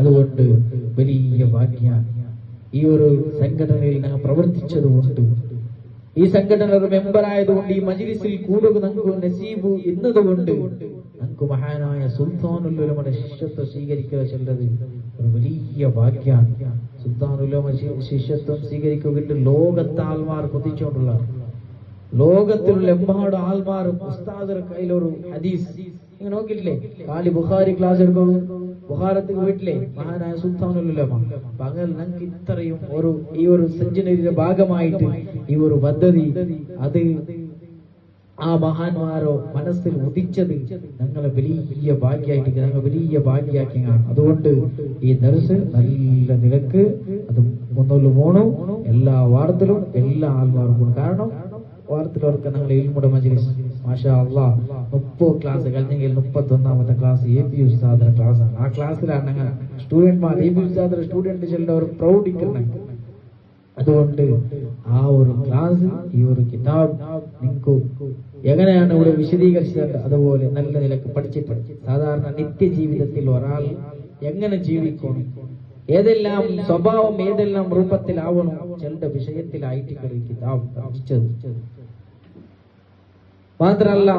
അതുകൊണ്ട് വലിയ ഭാഗ്യമാണ് ഈ ഒരു സംഘടനയിൽ ഞങ്ങൾ പ്രവർത്തിച്ചതുകൊണ്ട്, ഈ സംഘടന ഒരു മെമ്പർ ആയതുകൊണ്ട്, ഈ മജ്‌ലിസിൽ കൂടുക നമുക്ക് നസീബ് എന്നതുകൊണ്ട് നമുക്ക് മഹാനായ സുൽത്താനുൽ ഉലമയുടെ ശിഷ്യത്വം സ്വീകരിക്കുക ചെല്ലത് ഒരു വലിയ ഭാഗ്യമാണ്. സുൽത്താനുൽ ഉലമ ശിഷ്യത്വം സ്വീകരിക്കുക ലോകത്തെ ആൾമാർ കൊതിച്ചുകൊണ്ടുള്ള, ലോകത്തിലുള്ള എമ്പാട് ആൾമാരും ഉസ്താദുടെ കയ്യിലൊരു ഹദീസ് നിങ്ങൾ നോക്കിയിട്ടില്ലേ? കാലി ബുഖാരി ക്ലാസ് എടുക്കും, ബുഖാരത്തിൽ പോയിട്ടില്ലേ മഹാനായ സുൽത്താനുൽ ഉലമ. പകൽ ഞങ്ങൾക്ക് ഇത്രയും ഈ ഒരു സെഞ്ചുറിയുടെ ഭാഗമായിട്ട് ഈ ഒരു പദ്ധതി അത് ആ മഹാന്മാരോ മനസ്സിൽ ഉദിച്ചത് ഞങ്ങളെ വലിയ ഭാഗ്യമായിട്ട് ഞങ്ങൾ വലിയ ഭാഗ്യാക്കിയാണ്. അതുകൊണ്ട് ഈ ദർസ് നല്ല നിലക്ക് അത് മുന്നോട്ട് പോകണം. എല്ലാ വാർത്തയിലും എല്ലാ ആൾമാർക്കും, കാരണം വാർത്തയിലൊക്കെ ഞങ്ങൾ ഇൽമുടെ മജ്‌ലിസ് മാഷാ അല്ലാഹ് 30 ക്ലാസ് കഴിഞ്ഞെങ്കിൽ 31ാമത്തെ ക്ലാസ് APU ഉസ്താദിന്റെ ക്ലാസ്സാണ്. ആ ക്ലാസ്സിലാണ് ഞങ്ങൾ സ്റ്റുഡന്റ്മാർ APU ഉസ്താദിന്റെ സ്റ്റുഡന്റ് ചെല്ലുന്ന ഒരു പ്രൗഢിക്കുന്നത്. അതുകൊണ്ട് ആ ഒരു ക്ലാസ്, ഈ ഒരു കിതാബ് നിങ്ങൾക്ക് എങ്ങനെയാണ് ഇവിടെ വിശദീകരിച്ചത് അതുപോലെ നല്ല നിലക്ക് പഠിച്ചിട്ടുണ്ട്. സാധാരണ നിത്യജീവിതത്തിൽ ഒരാൾ എങ്ങനെ ജീവിക്കണം, ഏതെല്ലാം സ്വഭാവം ഏതെല്ലാം രൂപത്തിലാവണം ചില വിഷയത്തിലായിട്ട് കിതാബ് പഠിച്ചത്. മാത്രല്ല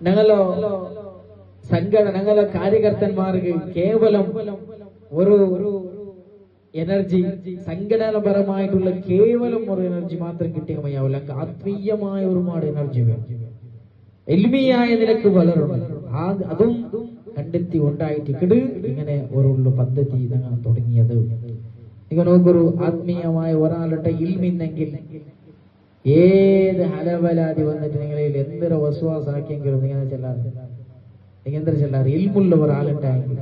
ഞങ്ങളെ കാര്യകർത്തന്മാർക്ക് കേവലം ഒരു എനർജി, സംഘടനാപരമായിട്ടുള്ള കേവലം ഒരു എനർജി മാത്രം കിട്ടിയാൽ മതിയാവില്ല. ആത്മീയമായ ഒരുപാട് എനർജി വേണം, എൽമിയായ നിലക്ക് വളരണം. അതും കണ്ടെത്തി ഉണ്ടായിട്ട് ഇങ്ങനെ ഒരു പദ്ധതി ഞങ്ങൾ തുടങ്ങിയത്. നിങ്ങൾ നോക്കൊരു ആത്മീയമായ ഒരാളുടെ ഇൽമിന്നെങ്കിൽ ഏത് ഹലവലാതി വന്നിട്ട് നിങ്ങളിൽ എന്തൊരു വസ്വാസാക്കിയെങ്കിലും നിങ്ങൾ ചെല്ലാറ് ഇൽമുള്ള ഒരാളുണ്ടായെങ്കിൽ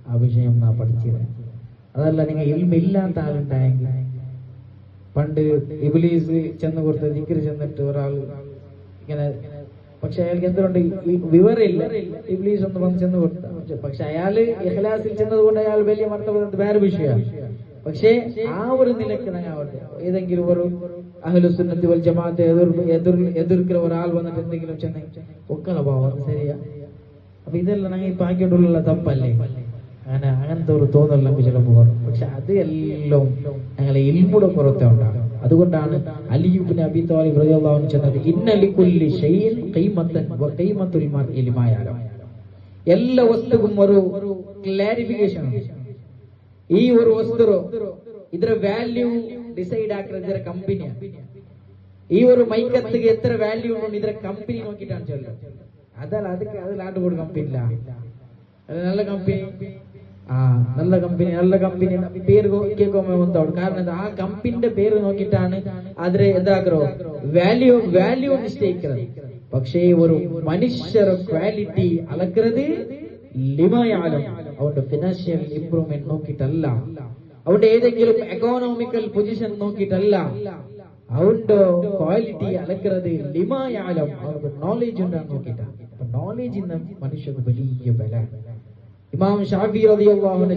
ആ വിഷയം നാ പഠിച്ചില്ല. അതല്ല നിങ്ങൾ ഇൽമില്ലാത്ത ആളുണ്ടായെങ്കിൽ, പണ്ട് ഇബ്ലീസ് ചെന്ന് കൊടുത്ത ദിക്ർ ചെന്നിട്ട് ഒരാൾ ഇങ്ങനെ, പക്ഷെ അയാൾക്ക് എന്തുകൊണ്ട് വിവരമില്ല, ഇബ്ലീസ് ഒന്ന് വന്ന് ചെന്ന് കൊടുത്ത, പക്ഷെ അയാള് ഇഖ്ലാസിൽ ചെന്നതുകൊണ്ട് അയാൾ വലിയ മർത്തബ വേറെ വിഷയമാണ്. പക്ഷേ ആ ഒരു നിലക്ക് ഞങ്ങാവട്ടെ ഏതെങ്കിലും ഒരു അഹ്ലുസുന്നത്തി വൽ ജമാഅത്തെ എതിർക്കുന്ന ഒരാൾ വന്നിട്ട് എന്തെങ്കിലും ചെന്നെങ്കിൽ ഒക്കല പോവാം ശരിയാ. അപ്പൊ ഇതെല്ലാം ഞങ്ങൾ ഇപ്പൊ ആക്കിക്കൊണ്ടുള്ള തപ്പല്ലേ, അങ്ങനത്തെ ഒരു തോന്നൽ നമുക്ക് ചിലപ്പോൾ വരും. പക്ഷെ അത് എല്ലാം ഞങ്ങളെ ഇൽമുടെ പുറത്തെ ഉണ്ടാകും. അതുകൊണ്ടാണ് അലി ഇബ്നു അബീ ത്വാലിബ് റളിയല്ലാഹു അൻഹു ചെന്നത് ഇന്ന ലികുല്ലി ഷൈഇൻ ഖീമത്തൻ വ ഖീമത്തുൽ മർഇ ലിമാ യഅലം. എല്ലാ വസ്തുക്കും ഒരു ക്ലാരിഫിക്കേഷൻ ഉണ്ട്. ഈ ഒരു വസ്തു ಇದರ ವ್ಯಾಲ್ಯೂ ಡಿಸೈಡ್ ಆಗ್ತದೆ ಇದರ ಕಂಪನಿ. ಈ ಒಂದು ಮೈಕತ್ತಿಗೆ ಎತ್ತರ ವ್ಯಾಲ್ಯೂ ಉಂಟು ಇದರ ಕಂಪನಿ ನೋಕಿട്ടാണ് ചൊല്ലുക. അതല്ല അതിൽ ആണ്ടുകൂടി കമ്പനി ഇല്ല, നല്ല കമ്പനി, നല്ല കമ്പനി പേര് കേൾക്കുമ്പോൾ ഉണ്ടാവും. കാരണം ആ കമ്പനിയുടെ പേര് നോക്കിയിട്ടാണ് അതിലെ എന്താഗ്രോ വാല്യൂ നിശ്ചയിക്കുന്നത്. പക്ഷേ ഒരു മനുഷ്യരുടെ ക്വാളിറ്റി അളക്കുന്നത് ലിമയാലും അവരുടെ ഫിനാൻഷ്യൽ ഇംപ്രൂവ്മെന്റ് നോക്കിയിട്ടല്ല, അവരുടെ ഏതെങ്കിലും എക്കോണോമിക്കൽ പൊസിഷൻ നോക്കിയിട്ടല്ല, അവന്റെ ക്വാളിറ്റി അളക്കുന്നത് ലിമയാലും അവർക്ക് നോളേജ് ഉണ്ടാകുന്ന നോക്കിയിട്ടാണ്. നോളേജ് ഇന്ന് മനുഷ്യർക്ക് വലിയ ബല. ഇമാം ഷാഫി റളിയല്ലാഹു അൻഹു